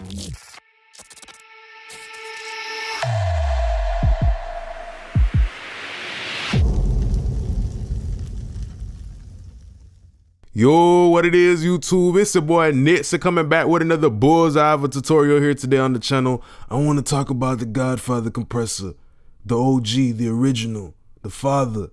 Yo, what it is, YouTube? It's your boy Nix coming back with another bullseye of a tutorial here today on the channel. I want to talk about the Godfather compressor, the OG, the original, the father,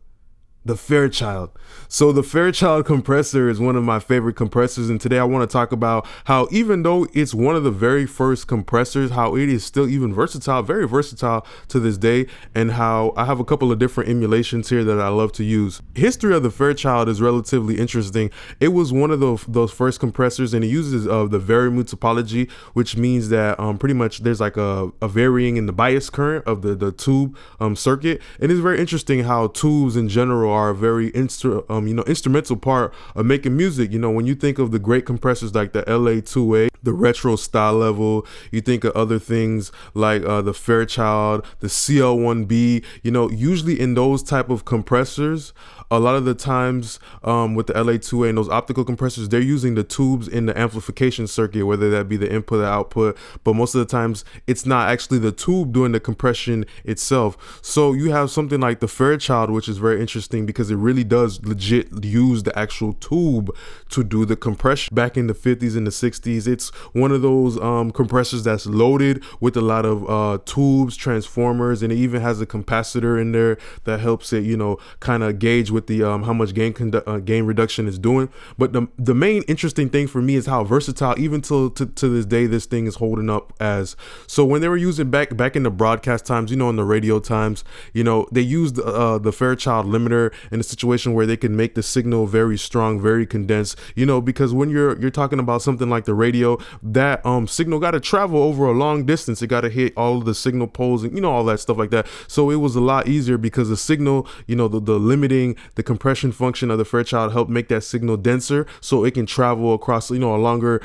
the Fairchild. So the Fairchild compressor is one of my favorite compressors, and today I want to talk about how even though it's one of the very first compressors, how it is still even versatile, very versatile to this day, and how I have a couple of different emulations here that I love to use. History of the Fairchild is relatively interesting. It was one of those first compressors, and it uses the variable topology, which means that pretty much there's like a varying in the bias current of the tube circuit, and it's very interesting how tubes in general are a very instrumental part of making music. You know, when you think of the great compressors like the LA2A, the retro style level, you think of other things like the Fairchild, the CL1B, you know, usually in those type of compressors, a lot of the times with the LA2A and those optical compressors, they're using the tubes in the amplification circuit, whether that be the input or output, but most of the times it's not actually the tube doing the compression itself. So you have something like the Fairchild, which is very interesting because it really does legit use the actual tube to do the compression. Back in the 50s and the 60s, it's one of those compressors that's loaded with a lot of tubes, transformers, and it even has a capacitor in there that helps it, you know, kind of gauge with the how much gain reduction is doing. But the main interesting thing for me is how versatile even to this day this thing is holding up as. So when they were using back in the broadcast times, you know, in the radio times, you know, they used the Fairchild limiter in a situation where they can make the signal very strong, very condensed, you know, because when you're talking about something like the radio, that signal got to travel over a long distance. It got to hit all of the signal poles and, you know, all that stuff like that. So it was a lot easier because the signal, you know, the limiting, the compression function of the Fairchild helped make that signal denser so it can travel across, you know, a longer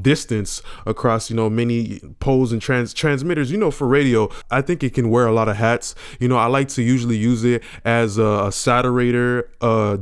distance across, you know, many poles and transmitters. You know, for radio, I think it can wear a lot of hats. You know, I like to usually use it as a saturator,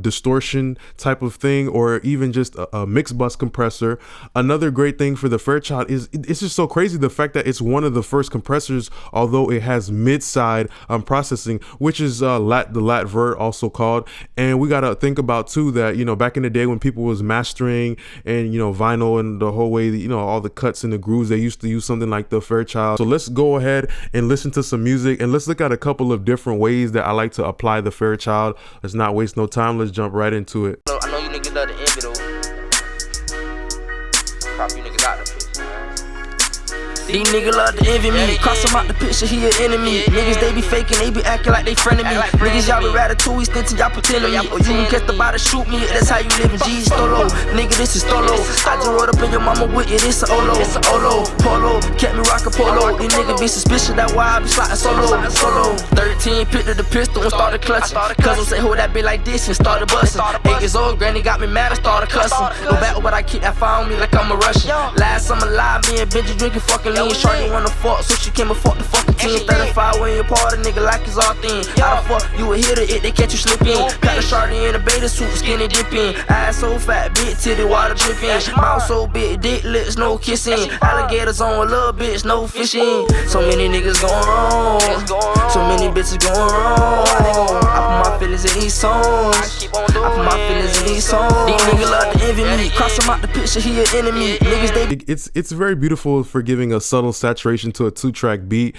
distortion type of thing, or even just a mix bus compressor. Another great thing for the Fairchild is it's just so crazy the fact that it's one of the first compressors, although it has mid-side processing, which is the lat vert also called. And we got to think about too that, you know, back in the day when people was mastering and, you know, vinyl and the whole way, you know, all the cuts and the grooves, they used to use something like the Fairchild. So let's go ahead and listen to some music, and let's look at a couple of different ways that I like to apply the Fairchild. Let's not waste no time. Let's jump right into it. I know you niggas love the envy though. Crop you niggas out the picture. These niggas love to envy me. Cross them out the picture, he an enemy. Niggas, they be faking, they be acting like they friend of me. Niggas, y'all be ratatouille, stinting, y'all pretending me. Or you can catch the body, shoot me, that's how you living. G's Stolo, nigga, this is Stolo. I just rolled up in your mama with it, it's a Olo. Polo, kept me rockin' polo. These niggas be suspicious, that's why I be sliding solo. 13, picked up the pistol and started clutching. Cousin say, hold that bitch like this and started busting. 8 years old, granny got me mad and started cussing. No battle, but I keep that fire on me like I'm a Russian. Last summer, live, me and Benji drinking fucking lean. Shorty wanna fuck, so she came and fuck the fucking team. 35 when you party, nigga, like it's all thin. How the fuck you a hitter if they catch you slipping? Got a shorty in a beta suit, skinny dipping. Ass so fat, big titty, water dripping. Mouth so big, dick lips, no kissing. Alligators on a little bitch, no fishing. So many niggas going wrong, so many bitches going wrong. I put my feelings in these songs. I put my feelings in these songs. These niggas love to envy me. Cross them out the picture, he an enemy. Niggas, they it's very beautiful for giving a subtle saturation to a 2-track beat.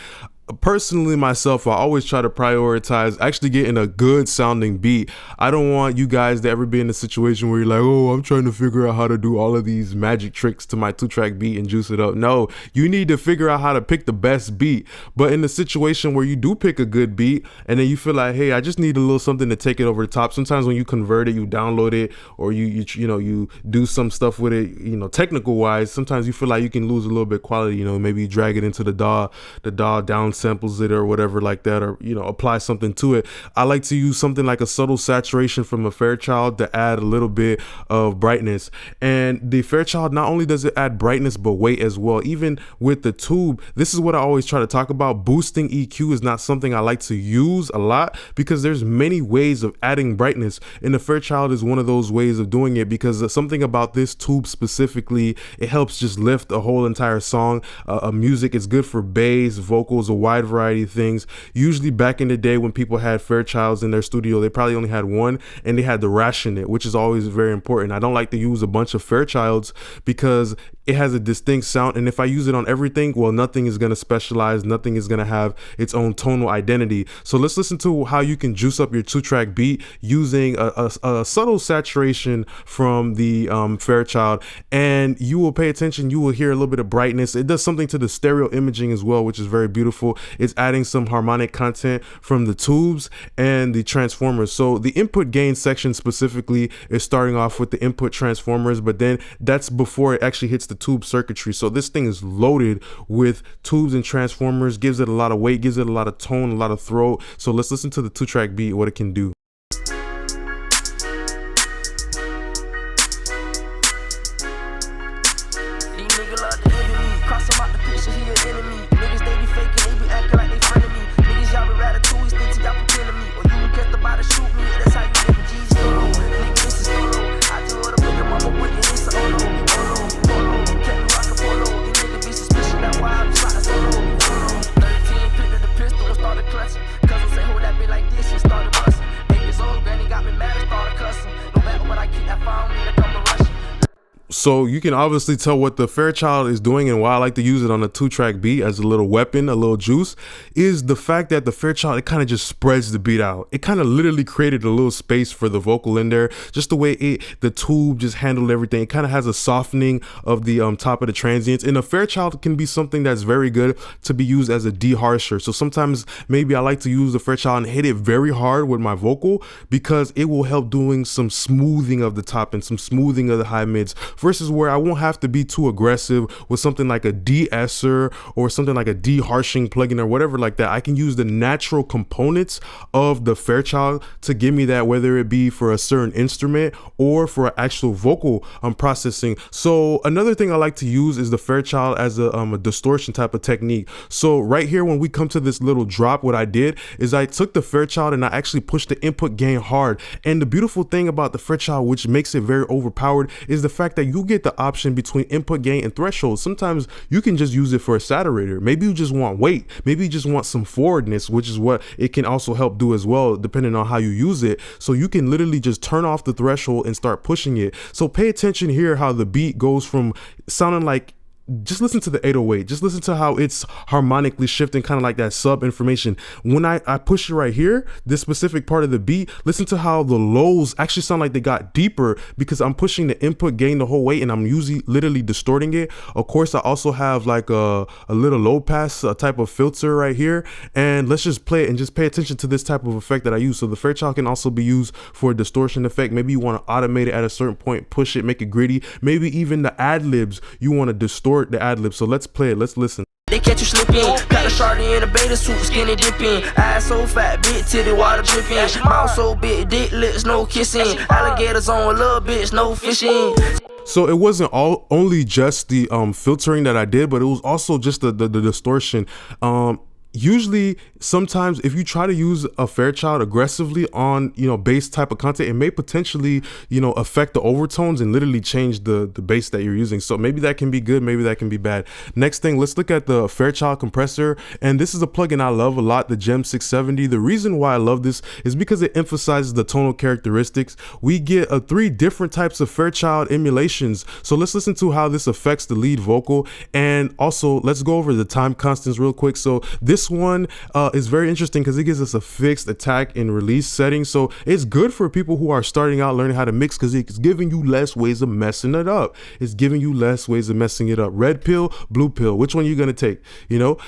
Personally, myself, I always try to prioritize actually getting a good sounding beat. I don't want you guys to ever be in a situation where you're like, oh, I'm trying to figure out how to do all of these magic tricks to my 2-track beat and juice it up. No, you need to figure out how to pick the best beat. But in the situation where you do pick a good beat and then you feel like, hey, I just need a little something to take it over the top. Sometimes when you convert it, you download it, or you do some stuff with it, you know, technical wise, sometimes you feel like you can lose a little bit quality. You know, maybe you drag it into the DAW down samples it or whatever like that, or apply something to it. I like to use something like a subtle saturation from a Fairchild to add a little bit of brightness. And the Fairchild, not only does it add brightness but weight as well. Even with the tube, this is what I always try to talk about. Boosting EQ is not something I like to use a lot because there's many ways of adding brightness, and the Fairchild is one of those ways of doing it, because something about this tube specifically, it helps just lift a whole entire song. Music, it's good for bass, vocals, a wide variety of things. Usually back in the day when people had Fairchilds in their studio, they probably only had one, and they had to ration it, which is always very important. I don't like to use a bunch of Fairchilds because it has a distinct sound, and if I use it on everything, well, nothing is going to specialize, nothing is going to have its own tonal identity. So let's listen to how you can juice up your 2-track beat using a subtle saturation from the Fairchild, and you will pay attention, you will hear a little bit of brightness. It does something to the stereo imaging as well, which is very beautiful. It's adding some harmonic content from the tubes and the transformers. So the input gain section specifically is starting off with the input transformers, but then that's before it actually hits the tube circuitry. So this thing is loaded with tubes and transformers, gives it a lot of weight, gives it a lot of tone, a lot of throat. So let's listen to the 2-track beat, what it can do. So you can obviously tell what the Fairchild is doing, and why I like to use it on a 2-track beat as a little weapon, a little juice, is the fact that the Fairchild, it kind of just spreads the beat out. It kind of literally created a little space for the vocal in there, just the way the tube just handled everything. It kind of has a softening of the top of the transients, and a Fairchild can be something that's very good to be used as a deharsher. So sometimes maybe I like to use the Fairchild and hit it very hard with my vocal, because it will help doing some smoothing of the top and some smoothing of the high mids, versus where I won't have to be too aggressive with something like a de-esser or something like a de-harshing plugin or whatever like that. I can use the natural components of the Fairchild to give me that, whether it be for a certain instrument or for an actual vocal processing. So another thing I like to use is the Fairchild as a distortion type of technique. So right here, when we come to this little drop, what I did is I took the Fairchild and I actually pushed the input gain hard. And the beautiful thing about the Fairchild, which makes it very overpowered, is the fact that you get the option between input gain and threshold. Sometimes you can just use it for a saturator. Maybe you just want weight. Maybe you just want some forwardness, which is what it can also help do as well, depending on how you use it. So you can literally just turn off the threshold and start pushing it. So pay attention here how the beat goes from sounding like, just listen to the 808, just listen to how it's harmonically shifting, kind of like that sub information. When I push it right here, this specific part of the beat, listen to how the lows actually sound like they got deeper, because I'm pushing the input gain the whole way and I'm usually literally distorting it. Of course, I also have like a little low pass type of filter right here, and let's just play it and just pay attention to this type of effect that I use. So the Fairchild can also be used for a distortion effect. Maybe you want to automate it at a certain point, push it, make it gritty. Maybe even the ad-libs, you want to distort the ad-lib. So let's play it, let's listen. They catch you slipping, got a shorty in a beta suit, skinny dipping, eyes so fat, big titty, water dripping, mouth so big, dick lips, no kissing, alligators on a little bitch, no fishing. So it wasn't only just the filtering that I did, but it was also just the distortion. Usually, sometimes if you try to use a Fairchild aggressively on, bass type of content, it may potentially, affect the overtones and literally change the bass that you're using. So maybe that can be good, maybe that can be bad. Next thing, let's look at the Fairchild compressor. And this is a plugin I love a lot, the Gem 670. The reason why I love this is because it emphasizes the tonal characteristics. We get 3 different types of Fairchild emulations. So let's listen to how this affects the lead vocal. And also, let's go over the time constants real quick. So this one is very interesting because it gives us a fixed attack and release setting. So it's good for people who are starting out learning how to mix, because it's giving you less ways of messing it up. It's giving you less ways of messing it up. Red pill, blue pill, which one are you gonna take?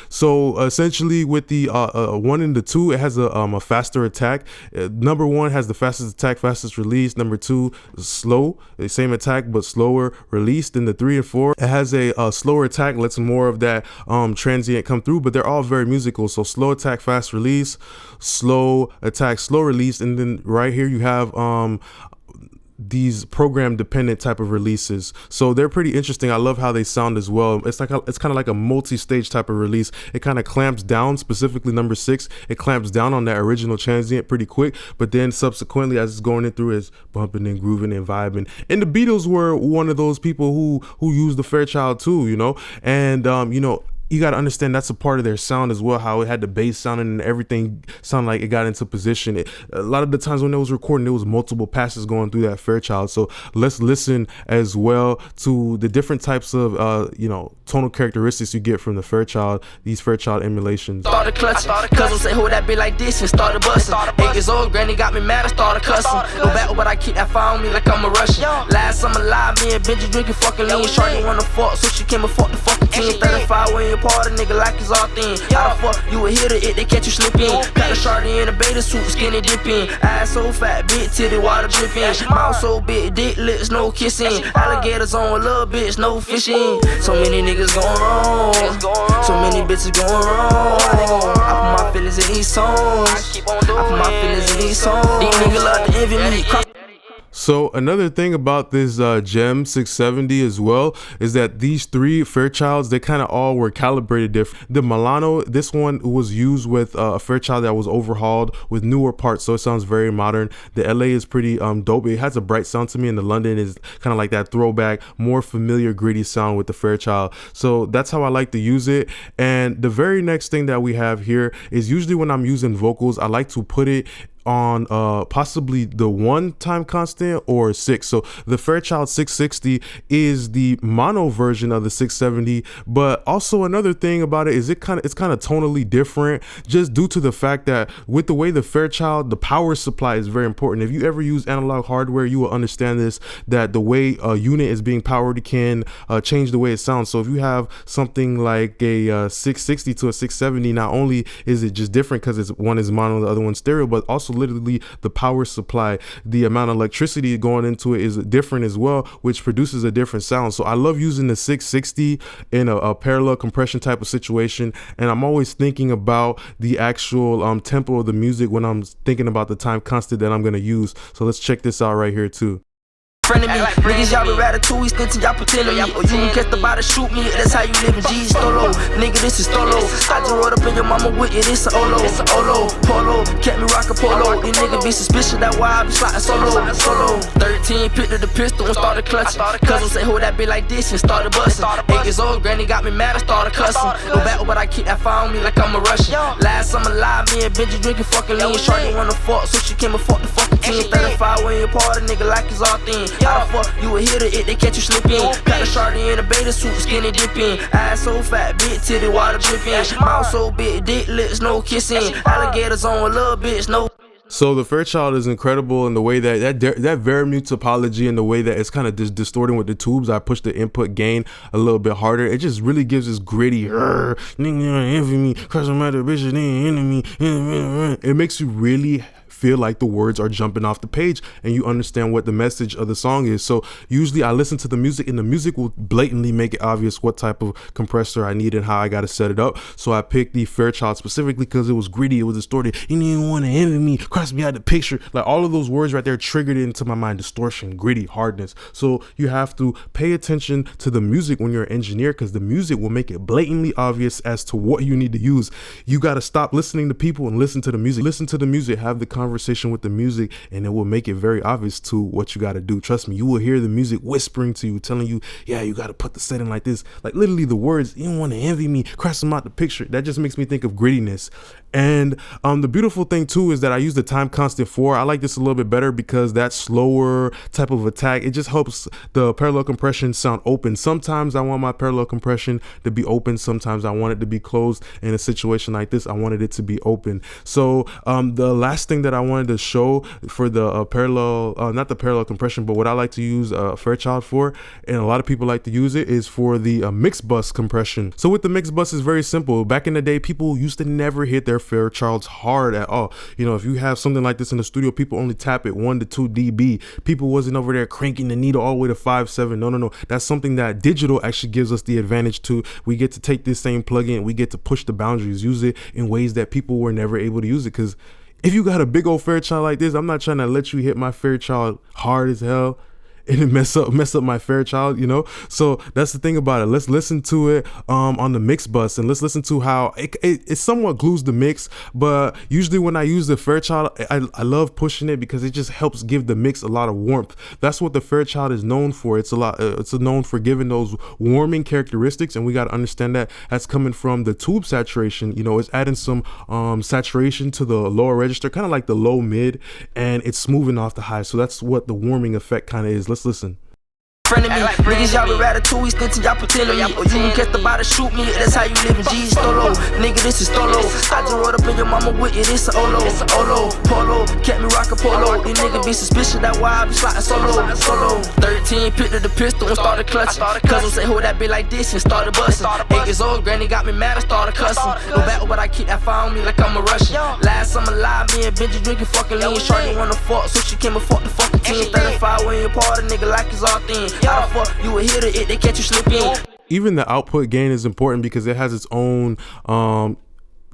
So essentially with the 1 and the 2, it has a faster attack. Number 1 has the fastest attack, fastest release. Number 2 is slow, the same attack but slower release. Then the 3 and 4, it has a slower attack, lets more of that transient come through, but they're all very musical. music goes. So slow attack, fast release, slow attack, slow release, and then right here you have these program dependent type of releases. So they're pretty interesting. I love how they sound as well. It's kind of like a multi-stage type of release. It kind of clamps down, specifically number 6. It clamps down on that original transient pretty quick, but then subsequently as it's going in through, it's bumping and grooving and vibing. And the Beatles were one of those people who used the Fairchild too, you know, and you know, you got to understand that's a part of their sound as well, how it had the bass sounding and everything sounded like it got into position. A lot of the times when it was recording, there was multiple passes going through that Fairchild. So let's listen as well to the different types of you know, tonal characteristics you get from the Fairchild, these Fairchild emulations. Started clutching, cousin say who that be like this and started busting. 8 years old, granny got me mad, I started cussing. No battle, but I keep that fire on me like I'm a Russian. Last summer live, me and Benji drinking fucking lean. Shorty wanna fuck, so she came and fuck the fucking team. 35 when you part a nigga like it's all thin. How the fuck you a hitter if they catch you slipping? Got a shorty in a beta suit, skinny dipping. Ass so fat, big titty, water dripping. Mouth so big, dick lips, no kissing. Alligators on a little bitch, no fishing. So many niggas going wrong, so many bitches going wrong. I put my feelings in these songs. I put my feelings in these songs. These niggas love to envy me. So another thing about this Gem 670 as well is that these 3 Fairchilds, they kind of all were calibrated different. The Milano, this one was used with a Fairchild that was overhauled with newer parts, so it sounds very modern. The LA is pretty dope. It has a bright sound to me, and the London is kind of like that throwback, more familiar gritty sound with the Fairchild. So that's how I like to use it. And the very next thing that we have here is usually when I'm using vocals, I like to put it on possibly the 1 time constant or 6. So the Fairchild 660 is the mono version of the 670, but also another thing about it is it's kind of tonally different, just due to the fact that with the way the Fairchild, the power supply is very important. If you ever use analog hardware, you will understand this, that the way a unit is being powered can change the way it sounds. So if you have something like a 660 to a 670, not only is it just different because one is mono, the other one's stereo, but also literally the power supply, the amount of electricity going into it is different as well, which produces a different sound. So I love using the 660 in a parallel compression type of situation, and I'm always thinking about the actual tempo of the music when I'm thinking about the time constant that I'm going to use. So let's check this out right here too. Friend of me, niggas y'all be ratatouille, stinting y'all pretending me. Or you can catch the body, shoot me, that's how you living. G Stolo, nigga, this is Stolo. I just rolled up in your mama with it, it's a Olo. Polo, kept me rockin' polo. These niggas be suspicious, that's why I be sliding solo. 13, picked up the pistol and started clutching. Cousin say who that be like this and started busting. 8 years old, granny got me mad, I started cussing. No battle, but I keep that fire on me like I'm a Russian. Last summer live, me and Benji drinking fucking lean. Shorty wanna fuck, so she came and fuck the fucking team. 35 when you part a nigga like it's all thin. How the fuck you a hitter if they catch you slipping? Got a shorty in a beta suit, skinny dipping. Ass so fat, big titty, water dripping. Mouth so big, dick lips, no kissing. Alligators on a little bitch, no. So the Fairchild is incredible in the way that varimute topology and the way that it's kind of distorting with the tubes. I push the input gain a little bit harder. It just really gives this gritty, nigga envy me, cause I'm at a bitch and enemy. It makes you really feel like the words are jumping off the page and you understand what the message of the song is. So usually I listen to the music and the music will blatantly make it obvious what type of compressor I need and how I got to set it up. So I picked the Fairchild specifically because it was gritty, it was distorted. You didn't want to envy me, cross me out the picture. Like all of those words right there triggered into my mind: distortion, gritty, hardness. So you have to pay attention to the music when you're an engineer, because the music will make it blatantly obvious as to what you need to use. You got to stop listening to people and listen to the music. Listen to the music, have the conversation with the music, and it will make it very obvious to what you got to do. Trust me, you will hear the music whispering to you, telling you, yeah, you got to put the setting like this. Like literally the words, you don't want to envy me, cross them out the picture. That just makes me think of grittiness. And the beautiful thing too is that I use the time constant 4. I like this a little bit better because that slower type of attack, it just helps the parallel compression sound open. Sometimes I want my parallel compression to be open, sometimes I want it to be closed. In a situation like this, I wanted it to be open. So the last thing that I wanted to show for the parallel, not the parallel compression, but what I like to use Fairchild for, and a lot of people like to use it, is for the mix bus compression. So with the mix bus, is very simple. Back in the day, people used to never hit their Fairchilds hard at all. You know, if you have something like this in the studio, people only tap it 1 to 2 dB. People wasn't over there cranking the needle all the way to 5/7. No. That's something that digital actually gives us the advantage to. We get to take this same plugin, we get to push the boundaries, use it in ways that people were never able to use it. Because if you got a big old Fairchild like this, I'm not trying to let you hit my Fairchild hard as hell and it mess up my Fairchild, you know. So that's the thing about it. Let's listen to it on the mix bus, and let's listen to how it somewhat glues the mix. But usually when I use the Fairchild, I love pushing it because it just helps give the mix a lot of warmth. That's what the Fairchild is known for. It's known for giving those warming characteristics, and we got to understand that that's coming from the tube saturation. You know, it's adding some saturation to the lower register, kind of like the low mid, and it's smoothing off the high. So that's what the warming effect kind of is. Let's listen. Friend of me, niggas y'all be ratatouille, stinting y'all pretending me. Or you can catch the body, shoot me, that's how you live in G's Stolo. Nigga, this is Stolo. I just rolled up in your mama with you, this a Olo. Polo, kept me rockin' polo. These niggas be suspicious, that why I be sliding solo. 13, picked up the pistol and started clutching. Cousin say, hold that bitch like this and started busting. 8 years old, granny got me mad and started cussing. No battle, but I keep that fire on me like I'm a Russian. Last summer live, me and Benji drinking fucking lean. Shorty wanna fuck, so she came and fuck the fucking team. 35 when you party, nigga like it's all thin. How the fuck you a hitter if they catch you slipping? Even the output gain is important because it has its own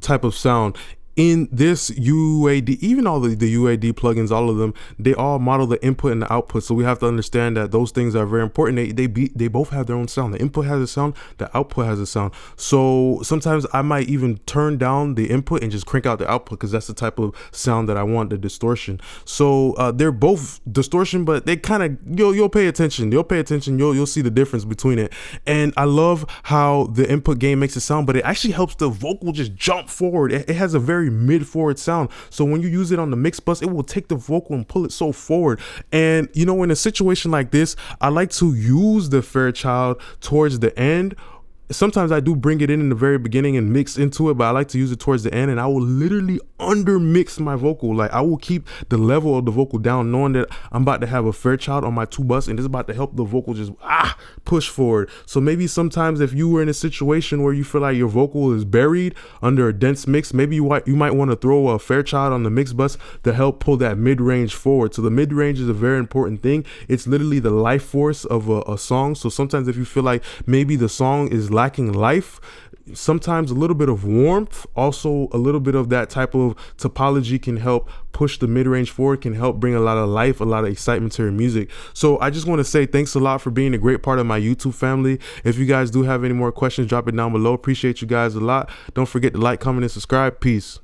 type of sound. In this UAD, even all the UAD plugins, all of them, they all model the input and the output. So we have to understand that those things are very important. They both have their own sound. The input has a sound, the output has a sound. So sometimes I might even turn down the input and just crank out the output because that's the type of sound that I want, the distortion. So they're both distortion, but they kind of, you'll pay attention. You'll see the difference between it. And I love how the input gain makes it sound, but it actually helps the vocal just jump forward. It has a very mid-forward sound, so when you use it on the mix bus, it will take the vocal and pull it so forward. And you know, in a situation like this, I like to use the Fairchild towards the end. Sometimes I do bring it in the very beginning and mix into it, but I like to use it towards the end, and I will literally under mix my vocal. Like, I will keep the level of the vocal down, knowing that I'm about to have a Fairchild on my 2 bus and it's about to help the vocal just push forward. So maybe sometimes if you were in a situation where you feel like your vocal is buried under a dense mix, maybe you might want to throw a Fairchild on the mix bus to help pull that mid-range forward. So the mid-range is a very important thing. It's literally the life force of a song. So sometimes if you feel like maybe the song is lacking life, sometimes a little bit of warmth, also a little bit of that type of topology can help push the mid-range forward, can help bring a lot of life, a lot of excitement to your music. So I just want to say thanks a lot for being a great part of my YouTube family. If you guys do have any more questions, drop it down below. Appreciate you guys a lot. Don't forget to like, comment, and subscribe. Peace.